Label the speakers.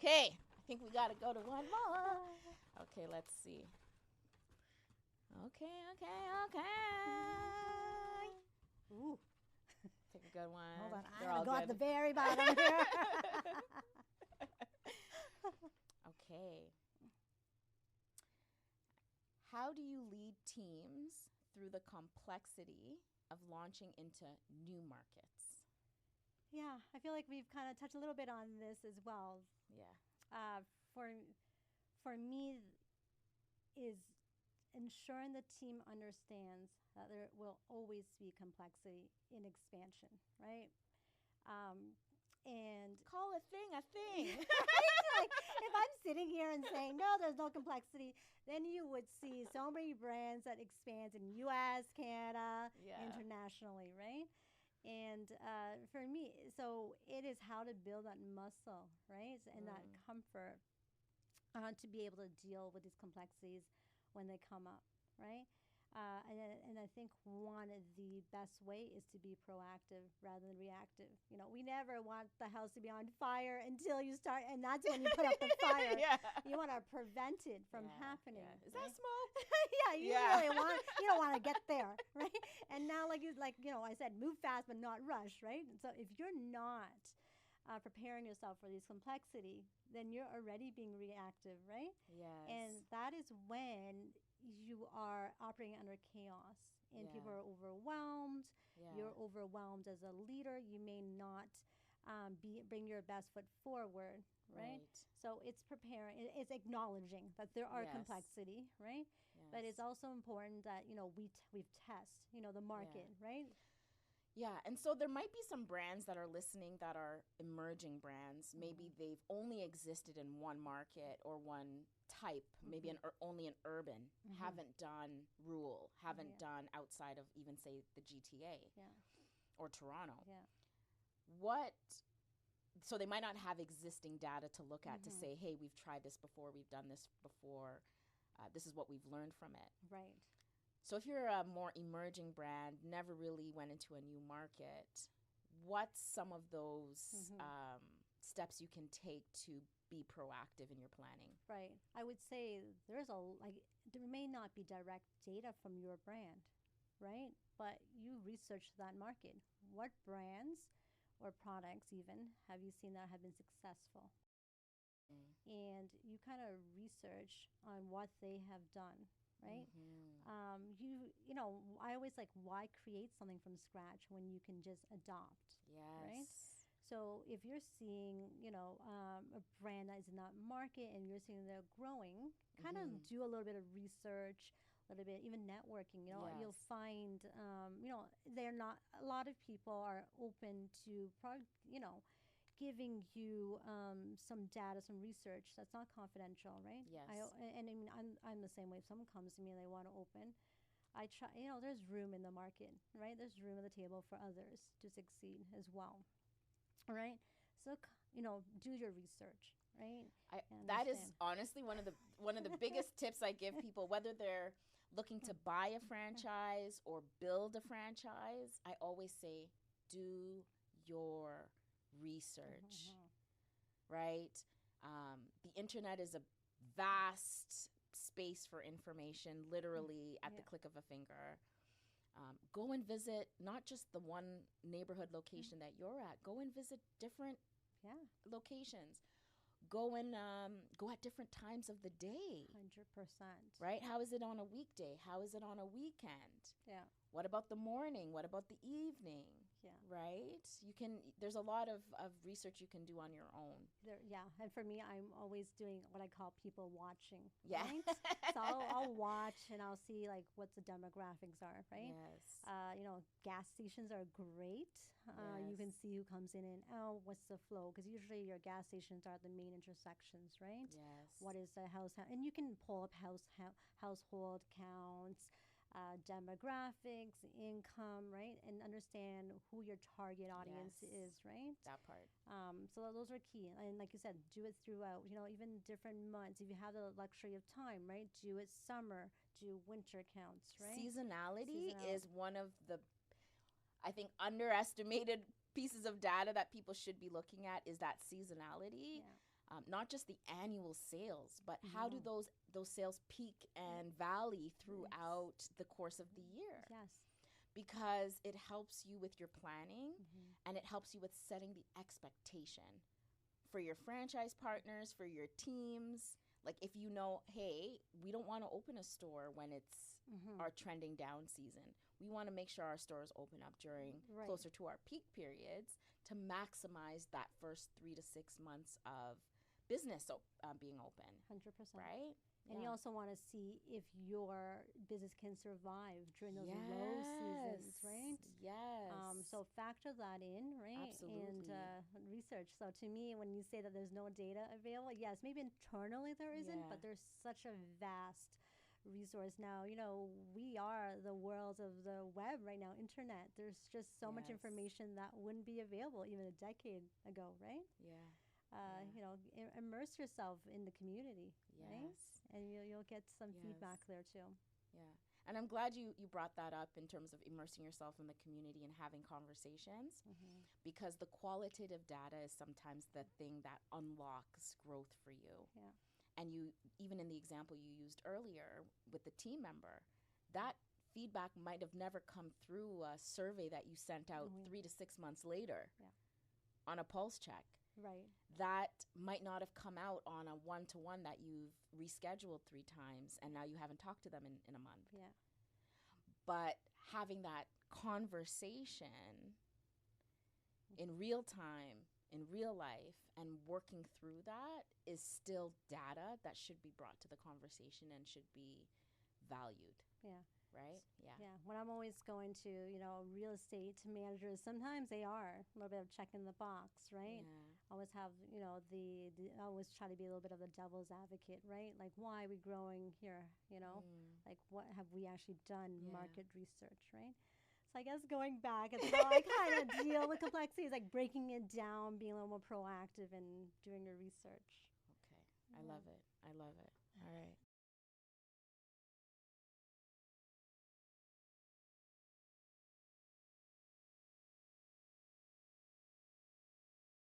Speaker 1: Okay, I think we got to go to one more. Okay, let's see. Okay.
Speaker 2: Ooh.
Speaker 1: Take a good one.
Speaker 2: Hold on.
Speaker 1: They're
Speaker 2: I'm
Speaker 1: all
Speaker 2: going to go at
Speaker 1: good.
Speaker 2: the very bottom here.
Speaker 1: Okay. How do you lead teams through the complexity of launching into new markets?
Speaker 2: Yeah, I feel like we've kind of touched a little bit on this as well.
Speaker 1: Yeah.
Speaker 2: For me, is ensuring the team understands that there will always be complexity in expansion, right? And
Speaker 1: Call a thing a thing.
Speaker 2: like if I'm sitting here and saying no, there's no complexity, then you would see so many brands that expand in U.S., Canada,
Speaker 1: Yeah.
Speaker 2: internationally, right? And for me, so it is how to build that muscle, right, and that comfort to be able to deal with these complexities when they come up, right? And I think one of the best way is to be proactive rather than reactive. You know, we never want the house to be on fire until you start, and that's when you put up the fire.
Speaker 1: Yeah.
Speaker 2: You want to prevent it from happening.
Speaker 1: Yeah. Is
Speaker 2: right?
Speaker 1: that smoke?
Speaker 2: You really want. You don't want to get there, right? And now, like I said, move fast but not rush, right? So if you're not preparing yourself for this complexity, then you're already being reactive, right?
Speaker 1: Yes.
Speaker 2: And that is when you are operating under chaos and people are overwhelmed.
Speaker 1: Yeah.
Speaker 2: You're overwhelmed as a leader. You may not bring your best foot forward, right? So it's preparing, it's acknowledging that there are complexity, right?
Speaker 1: Yes.
Speaker 2: But it's also important that, we've test, the market, right?
Speaker 1: Yeah, and so there might be some brands that are listening that are emerging brands. Maybe they've only existed in one market or one type, maybe only an urban, haven't done rural, haven't done outside of even, say, the GTA or Toronto. So they might not have existing data to look at to say, hey, we've tried this before, we've done this before, this is what we've learned from it.
Speaker 2: Right.
Speaker 1: So if you're a more emerging brand, never really went into a new market, what's some of those steps you can take to be proactive in your planning?
Speaker 2: Right. I would say there may not be direct data from your brand, right? But you research that market. What brands or products even have you seen that have been successful? And you kind of research on what they have done, right? I always why create something from scratch when you can just adopt, right? So if you're seeing, a brand that is in that market and you're seeing they're growing, kind of do a little bit of research, a little bit, even networking, you'll find, they're not, a lot of people are open to, giving you some data, some research that's not confidential, right?
Speaker 1: Yes.
Speaker 2: I mean, I'm the same way. If someone comes to me and they want to open, I try, there's room in the market, right? There's room at the table for others to succeed as well, right? So, do your research, right?
Speaker 1: That is honestly one of the biggest tips I give people, whether they're looking to buy a franchise or build a franchise. I always say, do your research, right? The internet is a vast space for information, literally at the click of a finger. Go and visit not just the one neighborhood location that you're at. Go and visit different locations. Go at different times of the day.
Speaker 2: 100%.
Speaker 1: Right? How is it on a weekday? How is it on a weekend?
Speaker 2: Yeah.
Speaker 1: What about the morning? What about the evening?
Speaker 2: Yeah.
Speaker 1: Right? There's a lot of research you can do on your own.
Speaker 2: And for me, I'm always doing what I call people watching.
Speaker 1: Yeah.
Speaker 2: Right? So I'll watch and I'll see what the demographics are, right?
Speaker 1: Yes.
Speaker 2: Gas stations are great. You can see who comes in and out, what's the flow, because usually your gas stations are the main intersections, right?
Speaker 1: Yes.
Speaker 2: What is the and you can pull up household counts, demographics, income, right? And understand who your target audience is, right?
Speaker 1: That part.
Speaker 2: So those are key. And like you said, do it throughout, even different months. If you have the luxury of time, right? Do it summer, do winter counts, right?
Speaker 1: Seasonality is one of the, I think, underestimated pieces of data that people should be looking at is that seasonality. not just the annual sales, but how do those sales peak and valley throughout the course of the year?
Speaker 2: Yes.
Speaker 1: Because it helps you with your planning, and it helps you with setting the expectation for your franchise partners, for your teams. Like if you know, hey, we don't want to open a store when it's our trending down season. We want to make sure our stores open up during closer to our peak periods to maximize that first 3 to 6 months of business being open.
Speaker 2: 100%.
Speaker 1: Right?
Speaker 2: And you also want to see if your business can survive during those low seasons, right?
Speaker 1: Yes.
Speaker 2: So factor that in, right?
Speaker 1: Absolutely.
Speaker 2: And research. So to me, when you say that there's no data available, yes, maybe internally there isn't, but there's such a vast resource now. We are the world of the web right now, internet. There's just so much information that wouldn't be available even a decade ago, right?
Speaker 1: Yeah.
Speaker 2: Immerse yourself in the community, right?
Speaker 1: Yes.
Speaker 2: And you'll get some feedback there too.
Speaker 1: Yeah. And I'm glad you brought that up in terms of immersing yourself in the community and having conversations, because the qualitative data is sometimes the thing that unlocks growth for you.
Speaker 2: Yeah.
Speaker 1: And even in the example you used earlier with the team member, that feedback might have never come through a survey that you sent out 3 to 6 months later on a pulse check.
Speaker 2: Right.
Speaker 1: That might not have come out on a one-to-one that you've rescheduled 3 times and now you haven't talked to them in a month.
Speaker 2: Yeah.
Speaker 1: But having that conversation in real time, in real life, and working through that is still data that should be brought to the conversation and should be valued.
Speaker 2: Yeah.
Speaker 1: Right? Yeah.
Speaker 2: Yeah. When I'm always going to, real estate managers, sometimes they are a little bit of checking the box, right?
Speaker 1: Yeah.
Speaker 2: Always have, I always try to be a little bit of the devil's advocate, right? Like, why are we growing here? Like, what have we actually done? Market research, right? So I guess going back, it's how I kind of deal with complexity is like breaking it down, being a little more proactive and doing your research.
Speaker 1: Okay. I love it. I love it. All right.